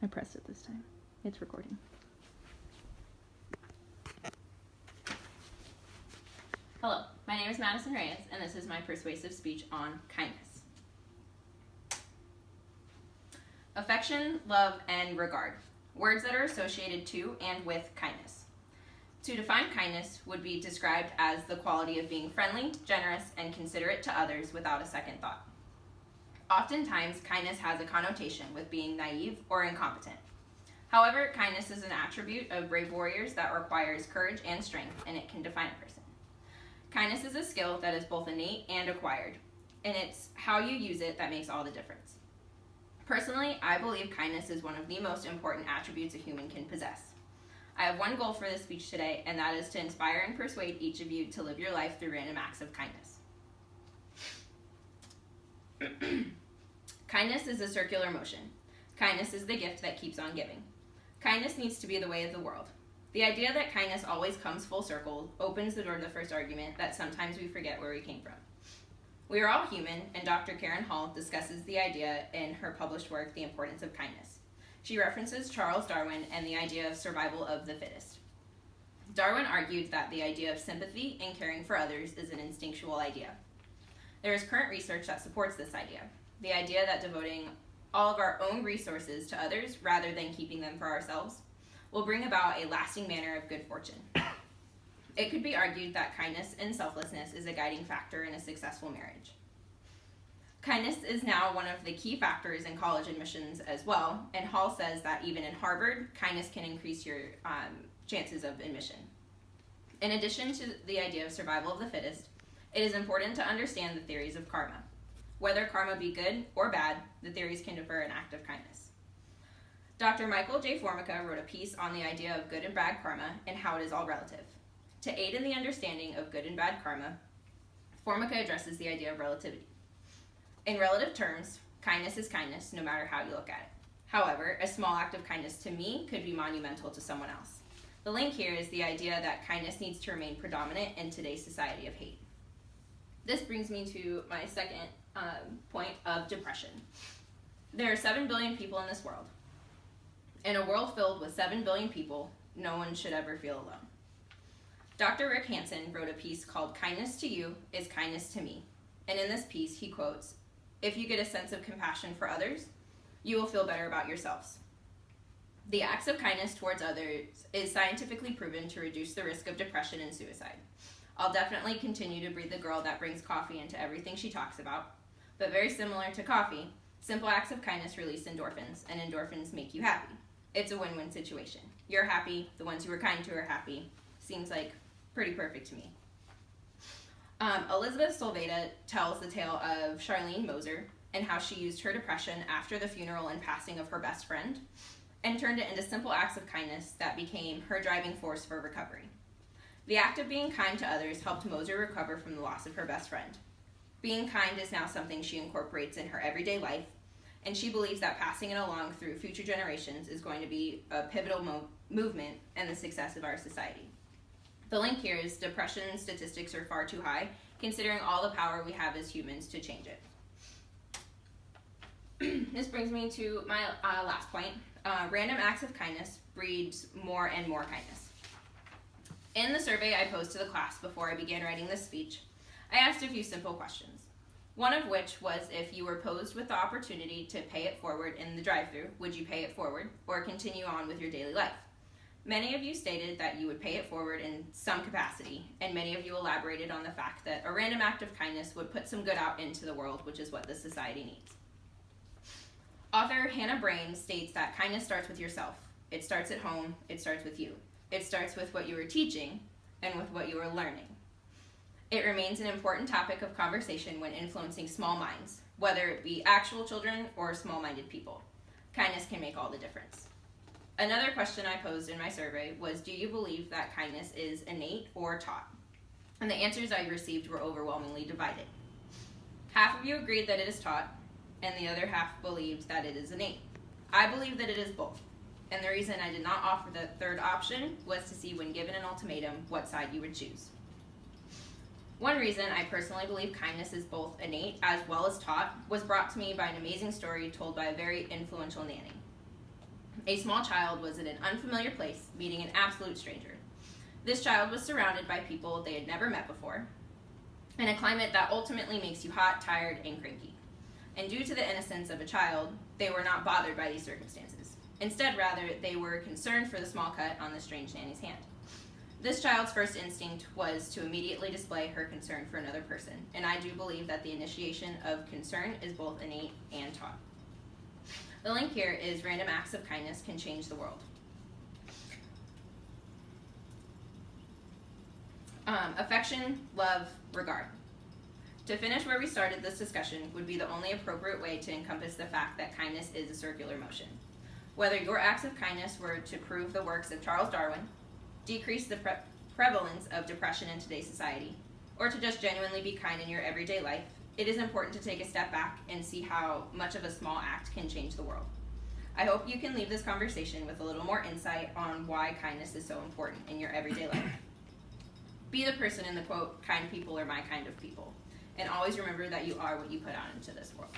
I pressed it this time. It's recording. Hello, my name is Madison Reyes, and this is my persuasive speech on kindness. Affection, love, and regard. Words that are associated to and with kindness. To define kindness would be described as the quality of being friendly, generous, and considerate to others without a second thought. Oftentimes, kindness has a connotation with being naive or incompetent. However, kindness is an attribute of brave warriors that requires courage and strength, and it can define a person. Kindness is a skill that is both innate and acquired, and it's how you use it that makes all the difference. Personally, I believe kindness is one of the most important attributes a human can possess. I have one goal for this speech today, and that is to inspire and persuade each of you to live your life through random acts of kindness. Kindness is a circular motion. Kindness is the gift that keeps on giving. Kindness needs to be the way of the world. The idea that kindness always comes full circle opens the door to the first argument that sometimes we forget where we came from. We are all human, and Dr. Karen Hall discusses the idea in her published work, The Importance of Kindness. She references Charles Darwin and the idea of survival of the fittest. Darwin argued that the idea of sympathy and caring for others is an instinctual idea. There is current research that supports this idea, the idea that devoting all of our own resources to others rather than keeping them for ourselves will bring about a lasting manner of good fortune. It could be argued that kindness and selflessness is a guiding factor in a successful marriage. Kindness is now one of the key factors in college admissions as well, and Hall says that even in Harvard, kindness can increase your chances of admission. In addition to the idea of survival of the fittest, it is important to understand the theories of karma. Whether karma be good or bad, the theories can defer an act of kindness. Dr. Michael J. Formica wrote a piece on the idea of good and bad karma and how it is all relative. To aid in the understanding of good and bad karma, Formica addresses the idea of relativity. In relative terms, kindness is kindness no matter how you look at it. However, a small act of kindness to me could be monumental to someone else. The link here is the idea that kindness needs to remain predominant in today's society of hate. This brings me to my second point of depression. There are 7 billion people in this world. In a world filled with 7 billion people, no one should ever feel alone. Dr. Rick Hansen wrote a piece called Kindness to You is Kindness to Me. And in this piece, he quotes, "If you get a sense of compassion for others, you will feel better about yourselves." The acts of kindness towards others is scientifically proven to reduce the risk of depression and suicide. I'll definitely continue to be the girl that brings coffee into everything she talks about, but very similar to coffee, simple acts of kindness release endorphins, and endorphins make you happy. It's a win-win situation. You're happy, the ones you were kind to are happy. Seems like pretty perfect to me. Elizabeth Solveda tells the tale of Charlene Moser and how she used her depression after the funeral and passing of her best friend and turned it into simple acts of kindness that became her driving force for recovery. The act of being kind to others helped Moser recover from the loss of her best friend. Being kind is now something she incorporates in her everyday life, and she believes that passing it along through future generations is going to be a pivotal movement in the success of our society. The link here is depression statistics are far too high, considering all the power we have as humans to change it. This brings me to my last point. Random acts of kindness breeds more and more kindness. In the survey I posed to the class before I began writing this speech, I asked a few simple questions. One of which was if you were posed with the opportunity to pay it forward in the drive-thru, would you pay it forward or continue on with your daily life? Many of you stated that you would pay it forward in some capacity, and many of you elaborated on the fact that a random act of kindness would put some good out into the world, which is what this society needs. Author Hannah Brain states that kindness starts with yourself. It starts at home, it starts with you. It starts with what you are teaching and with what you are learning. It remains an important topic of conversation when influencing small minds, whether it be actual children or small-minded people. Kindness can make all the difference. Another question I posed in my survey was, do you believe that kindness is innate or taught? And the answers I received were overwhelmingly divided. Half of you agreed that it is taught, and the other half believed that it is innate. I believe that it is both. And the reason I did not offer the third option was to see, when given an ultimatum, what side you would choose. One reason I personally believe kindness is both innate as well as taught was brought to me by an amazing story told by a very influential nanny. A small child was in an unfamiliar place, meeting an absolute stranger. This child was surrounded by people they had never met before, in a climate that ultimately makes you hot, tired, and cranky. And due to the innocence of a child, they were not bothered by these circumstances. Instead, rather, they were concerned for the small cut on the strange nanny's hand. This child's first instinct was to immediately display her concern for another person, and I do believe that the initiation of concern is both innate and taught. The link here is random acts of kindness can change the world. Affection, love, regard. To finish where we started this discussion would be the only appropriate way to encompass the fact that kindness is a circular motion. Whether your acts of kindness were to prove the works of Charles Darwin, decrease the prevalence of depression in today's society, or to just genuinely be kind in your everyday life, it is important to take a step back and see how much of a small act can change the world. I hope you can leave this conversation with a little more insight on why kindness is so important in your everyday life. Be the person in the quote, kind people are my kind of people, and always remember that you are what you put out into this world.